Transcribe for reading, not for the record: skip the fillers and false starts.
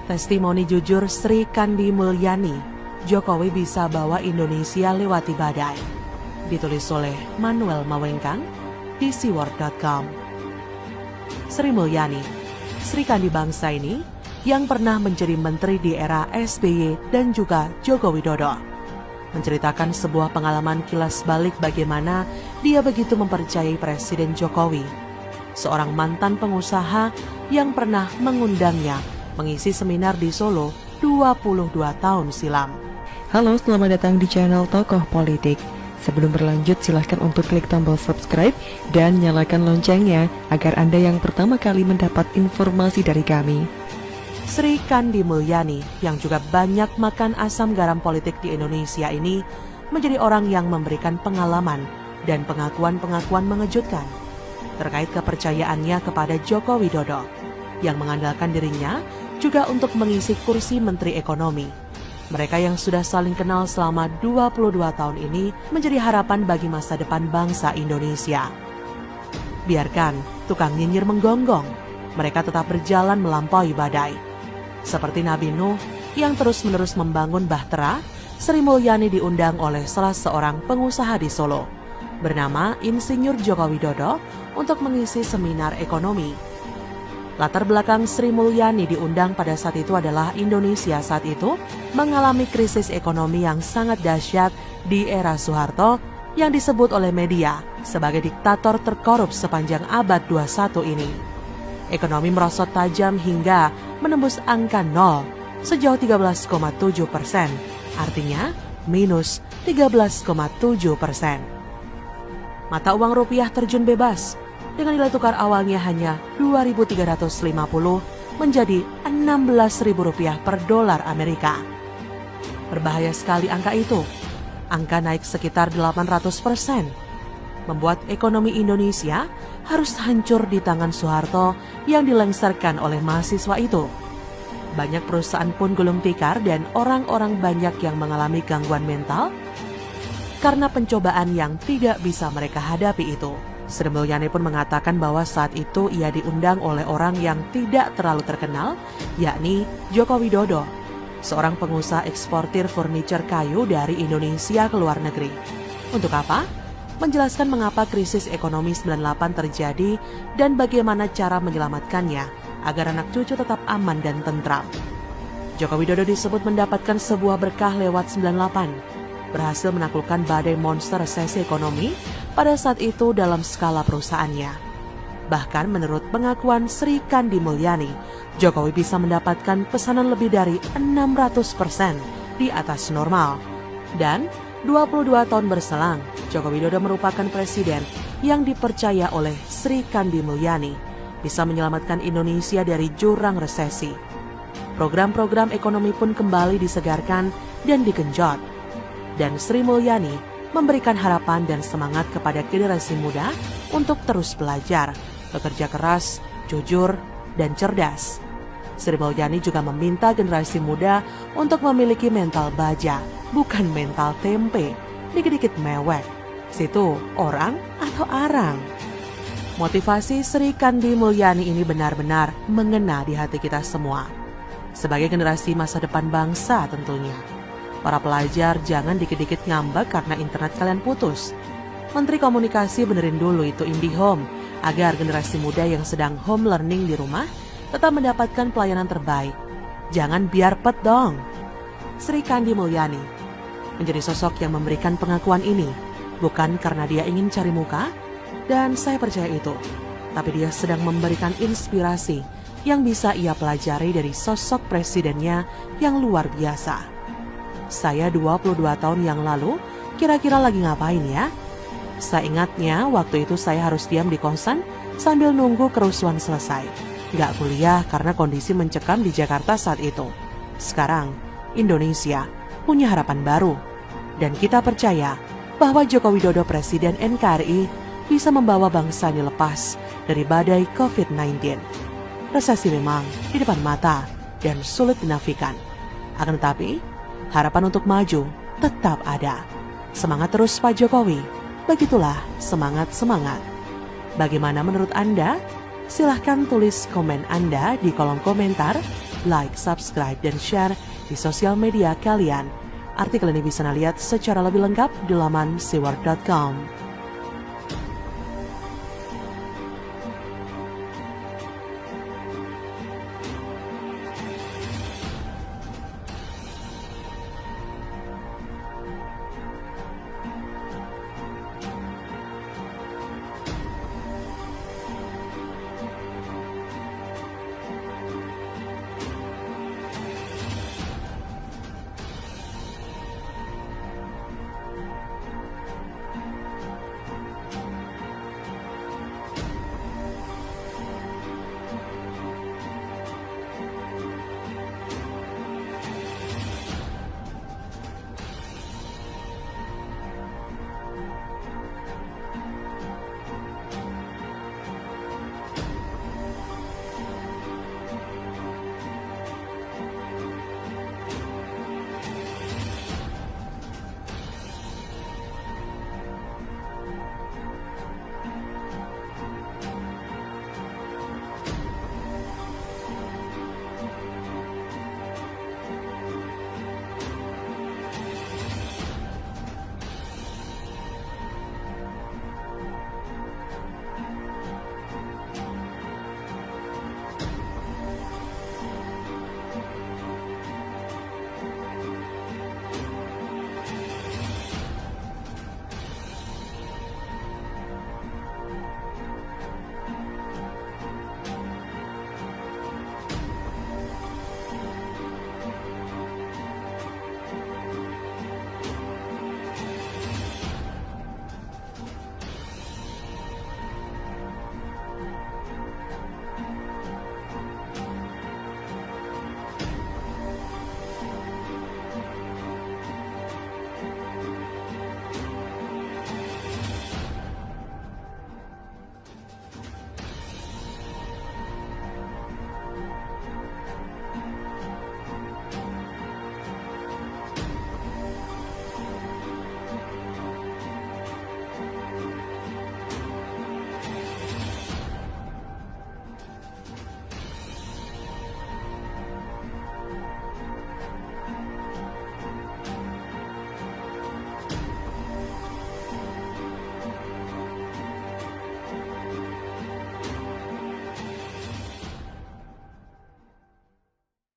Testimoni jujur Sri Kandi Mulyani, Jokowi bisa bawa Indonesia lewati badai. Ditulis oleh Manuel Mawengkang di siword.com. Sri Mulyani, Sri Kandi bangsa ini yang pernah menjadi menteri di era SBY dan juga Joko Widodo, menceritakan sebuah pengalaman kilas balik bagaimana dia begitu mempercayai Presiden Jokowi, seorang mantan pengusaha yang pernah mengundangnya mengisi seminar di Solo 22 tahun silam. Halo, selamat datang di channel Tokoh Politik. Sebelum berlanjut, silahkan untuk klik tombol subscribe dan nyalakan loncengnya agar Anda yang pertama kali mendapat informasi dari kami. Sri Kandi Mulyani yang juga banyak makan asam garam politik di Indonesia ini menjadi orang yang memberikan pengalaman dan pengakuan-pengakuan mengejutkan terkait kepercayaannya kepada Joko Widodo yang mengandalkan dirinya juga untuk mengisi kursi Menteri Ekonomi. Mereka yang sudah saling kenal selama 22 tahun ini menjadi harapan bagi masa depan bangsa Indonesia. Biarkan tukang nyinyir menggonggong, mereka tetap berjalan melampaui badai. Seperti Nabi Nuh yang terus-menerus membangun bahtera, Sri Mulyani diundang oleh salah seorang pengusaha di Solo bernama Insinyur Joko Widodo untuk mengisi seminar ekonomi. Latar belakang Sri Mulyani diundang pada saat itu adalah Indonesia saat itu mengalami krisis ekonomi yang sangat dahsyat di era Soeharto yang disebut oleh media sebagai diktator terkorup sepanjang abad 21 ini. Ekonomi merosot tajam hingga menembus angka 0 sejauh 13,7%, artinya minus 13,7%. Mata uang rupiah terjun bebas dengan nilai tukar awalnya hanya 2.350 menjadi 16.000 rupiah per dolar Amerika. Berbahaya sekali angka itu. Angka naik sekitar 800%. Membuat ekonomi Indonesia harus hancur di tangan Soeharto yang dilengsarkan oleh mahasiswa itu. Banyak perusahaan pun gulung tikar dan orang-orang banyak yang mengalami gangguan mental karena pencobaan yang tidak bisa mereka hadapi itu. Sri Mulyani pun mengatakan bahwa saat itu ia diundang oleh orang yang tidak terlalu terkenal, yakni Joko Widodo, seorang pengusaha eksportir furniture kayu dari Indonesia ke luar negeri. Untuk apa? Menjelaskan mengapa krisis ekonomi 98 terjadi dan bagaimana cara menyelamatkannya agar anak cucu tetap aman dan tentram. Joko Widodo disebut mendapatkan sebuah berkah lewat 98, berhasil menaklukkan badai monster resesi ekonomi pada saat itu dalam skala perusahaannya. Bahkan menurut pengakuan Sri Kandi Mulyani, Jokowi bisa mendapatkan pesanan lebih dari 600% di atas normal. Dan 22 tahun berselang, Joko Widodo merupakan presiden yang dipercaya oleh Sri Kandi Mulyani bisa menyelamatkan Indonesia dari jurang resesi. Program-program ekonomi pun kembali disegarkan dan digenjot. Dan Sri Mulyani memberikan harapan dan semangat kepada generasi muda untuk terus belajar, bekerja keras, jujur, dan cerdas. Sri Mulyani juga meminta generasi muda untuk memiliki mental baja, bukan mental tempe, dikit-dikit mewek. Situ orang atau arang. Motivasi Sri Kandi Mulyani ini benar-benar mengena di hati kita semua. Sebagai generasi masa depan bangsa tentunya. Para pelajar jangan dikit-dikit ngambek karena internet kalian putus. Menteri Komunikasi benerin dulu itu IndiHome agar generasi muda yang sedang home learning di rumah tetap mendapatkan pelayanan terbaik. Jangan biar pet dong. Sri Kandi Mulyani menjadi sosok yang memberikan pengakuan ini bukan karena dia ingin cari muka, dan saya percaya itu, tapi dia sedang memberikan inspirasi yang bisa ia pelajari dari sosok presidennya yang luar biasa. Saya 22 tahun yang lalu kira-kira lagi ngapain ya? Saya ingatnya waktu itu saya harus diam di kosan sambil nunggu kerusuhan selesai. Gak kuliah karena kondisi mencekam di Jakarta saat itu. Sekarang Indonesia punya harapan baru. Dan kita percaya bahwa Joko Widodo Presiden NKRI bisa membawa bangsa ini lepas dari badai COVID-19. Resesi memang di depan mata dan sulit dinafikan. Akan tetapi, harapan untuk maju tetap ada. Semangat terus Pak Jokowi. Begitulah semangat-semangat. Bagaimana menurut Anda? Silahkan tulis komen Anda di kolom komentar like, subscribe, dan share di sosial media kalian. Artikel ini bisa Anda lihat secara lebih lengkap di laman seaword.com.